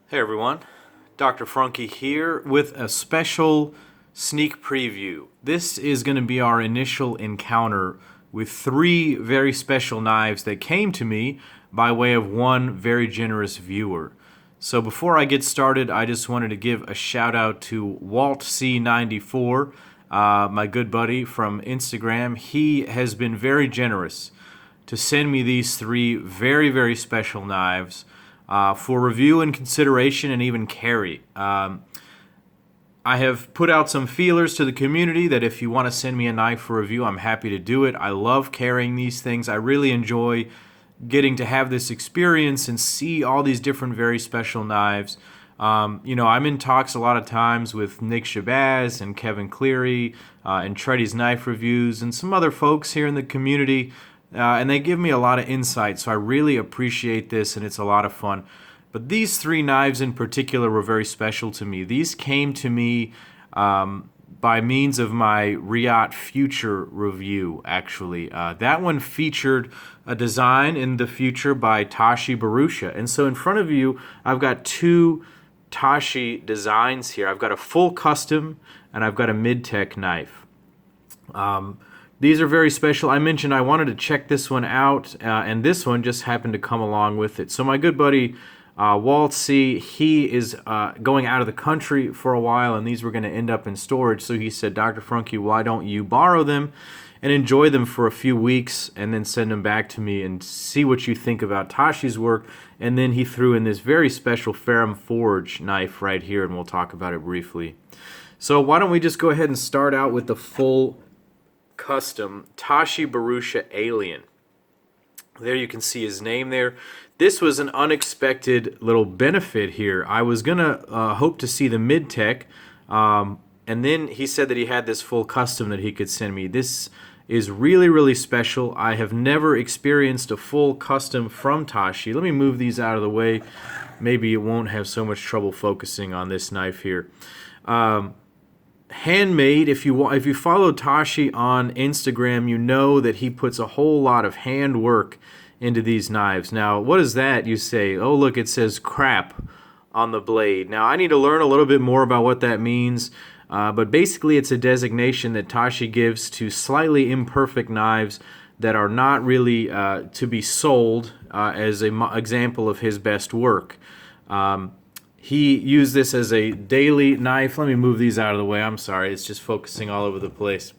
Hey everyone, Dr. Frunky here with a special sneak preview. This is going to be our initial encounter with three very special knives that came to me by way of one very generous viewer. So before I get started, I just wanted to give a shout out to Walt C94, my good buddy from Instagram. He has been very generous to send me these three very, very special knives for review and consideration and even carry. I have put out some feelers to the community that if you want to send me a knife for review, I'm happy to do it. I love carrying these things. I really enjoy getting to have this experience and see all these different very special knives. I'm in talks a lot of times with Nick Shabazz and Kevin Cleary and Treddy's Knife Reviews and some other folks here in the community. And they give me a lot of insight, so I really appreciate this, and it's a lot of fun. But these three knives in particular were very special to me. These came to me by means of my Riot Future review, actually. That one featured a design in the future by Tashi Bharucha. And so in front of you, I've got two Tashi designs here. I've got a full custom, and I've got a mid-tech knife. These are very special. I mentioned I wanted to check this one out, and this one just happened to come along with it. So my good buddy Walt C., he is going out of the country for a while, and these were going to end up in storage. So he said, Dr. Frunky, why don't you borrow them and enjoy them for a few weeks and then send them back to me and see what you think about Tashi's work. And then he threw in this very special Ferrum Forge knife right here, and we'll talk about it briefly. So why don't we just go ahead and start out with the full custom Tashi Bharucha Alien. There you can see his name there. This was an unexpected little benefit here. I was gonna hope to see the mid-tech, and then he said that he had this full custom that he could send me. This is really, really special. I have never experienced a full custom from Tashi. Let me move these out of the way. Maybe it won't have so much trouble focusing on this knife here. Handmade. If you follow Tashi on Instagram, you know that he puts a whole lot of hand work into these knives. Now, what is that, you say? Oh, look, it says crap on the blade. Now, I need to learn a little bit more about what that means, but basically it's a designation that Tashi gives to slightly imperfect knives that are not really to be sold as an example of his best work. He used this as a daily knife. Let me move these out of the way. I'm sorry. It's just focusing all over the place.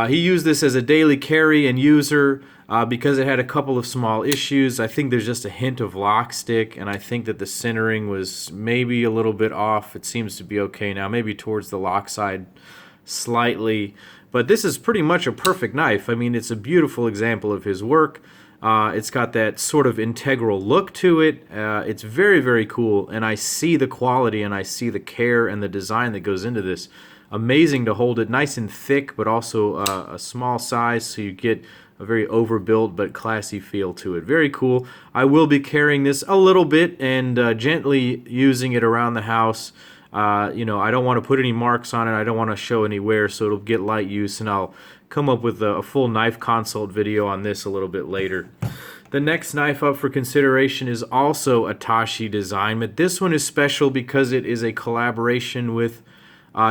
He used this as a daily carry and user because it had a couple of small issues. I think there's just a hint of lock stick, and I think that the centering was maybe a little bit off. It seems to be okay now, maybe towards the lock side slightly. But this is pretty much a perfect knife. I mean, it's a beautiful example of his work. It's got that sort of integral look to it. It's very, very cool, and I see the quality and I see the care and the design that goes into this. Amazing to hold it, nice and thick, but also a small size, so you get a very overbuilt but classy feel to it. Very cool. I will be carrying this a little bit and gently using it around the house. I don't want to put any marks on it. I don't want to show any wear, so it'll get light use, and I'll come up with a full knife consult video on this a little bit later. The next knife up for consideration is also a Tashi design, but this one is special because it is a collaboration with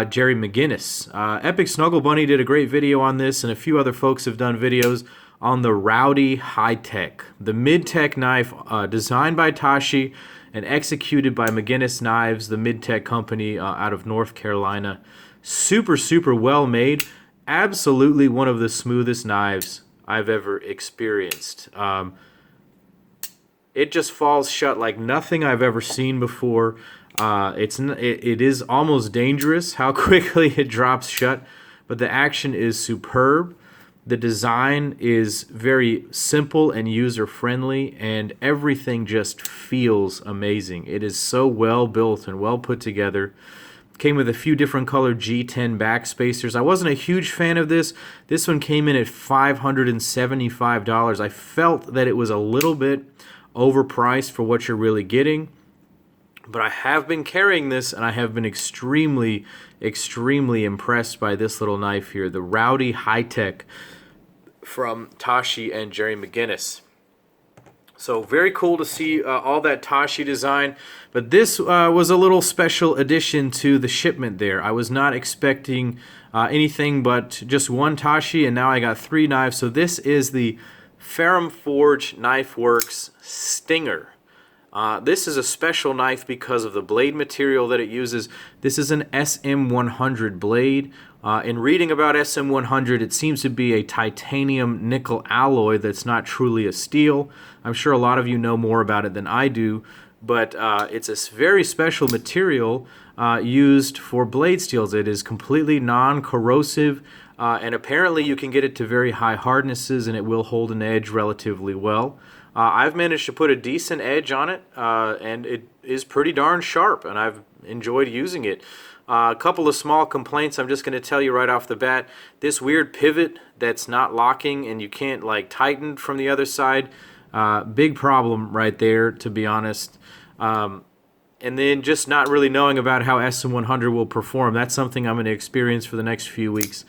Jerry McGinnis. Epic Snuggle Bunny did a great video on this, and a few other folks have done videos on the Rowdy HiTech, the mid-tech knife designed by Tashi and executed by McGinnis Knives, the mid-tech company out of North Carolina. Super, super well made. Absolutely one of the smoothest knives I've ever experienced. It just falls shut like nothing I've ever seen before. It is almost dangerous how quickly it drops shut, but the action is superb. The design is very simple and user-friendly, and everything just feels amazing. It is so well built and well put together. Came with a few different colored G10 backspacers. I wasn't a huge fan of this. This one came in at $575. I felt that it was a little bit overpriced for what you're really getting. But I have been carrying this, and I have been extremely, extremely impressed by this little knife here, the Rody HiTech from Tashi and Jerry McGinnis. So very cool to see all that Tashi design. But this was a little special addition to the shipment there. I was not expecting anything but just one Tashi, and now I got 3 knives. So this is the Ferrum Forge Knife Works Stinger. This is a special knife because of the blade material that it uses. This is an SM100 blade. In reading about SM100, it seems to be a titanium nickel alloy that's not truly a steel. I'm sure a lot of you know more about it than I do, but it's a very special material used for blade steels. It is completely non-corrosive, and apparently you can get it to very high hardnesses and it will hold an edge relatively well. I've managed to put a decent edge on it, and it is pretty darn sharp, and I've enjoyed using it. A couple of small complaints I'm just going to tell you right off the bat. This weird pivot that's not locking and you can't like tighten from the other side, big problem right there, to be honest. And then just not really knowing about how SM100 will perform. That's something I'm going to experience for the next few weeks.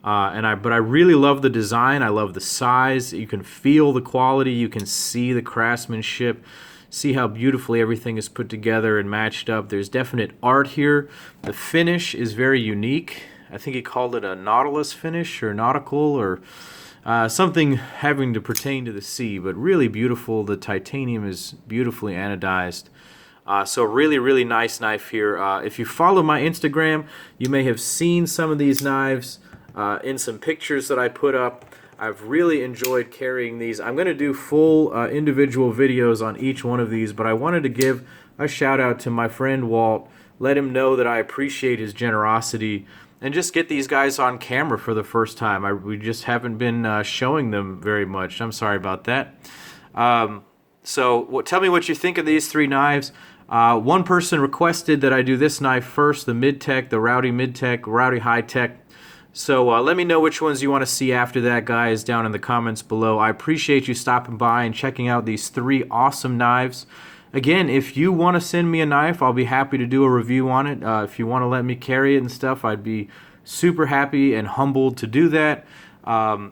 But I really love the design. I love the size. You can feel the quality. You can see the craftsmanship. See how beautifully everything is put together and matched up. There's definite art here. The finish is very unique. I think he called it a nautilus finish or nautical or something having to pertain to the sea, but really beautiful. The titanium is beautifully anodized. So really, really nice knife here. If you follow my Instagram, you may have seen some of these knives in some pictures that I put up. I've really enjoyed carrying these. I'm going to do full individual videos on each one of these, but I wanted to give a shout out to my friend Walt, let him know that I appreciate his generosity, and just get these guys on camera for the first time. We just haven't been showing them very much. I'm sorry about that. Tell me what you think of these 3 knives. One person requested that I do this knife first, the midtech, the Rowdy midtech, Rody HiTech. So let me know which ones you want to see after that, guys, down in the comments below. I appreciate you stopping by and checking out these 3 awesome knives. Again, if you want to send me a knife, I'll be happy to do a review on it. If you want to let me carry it and stuff, I'd be super happy and humbled to do that. I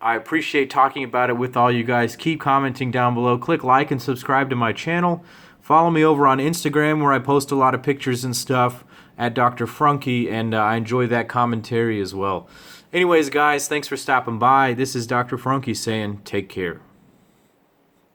appreciate talking about it with all you guys. Keep commenting down below. Click like and subscribe to my channel. Follow me over on Instagram where I post a lot of pictures and stuff at Dr. Frunky, and I enjoy that commentary as well. Anyways, guys, thanks for stopping by. This is Dr. Frunky saying take care.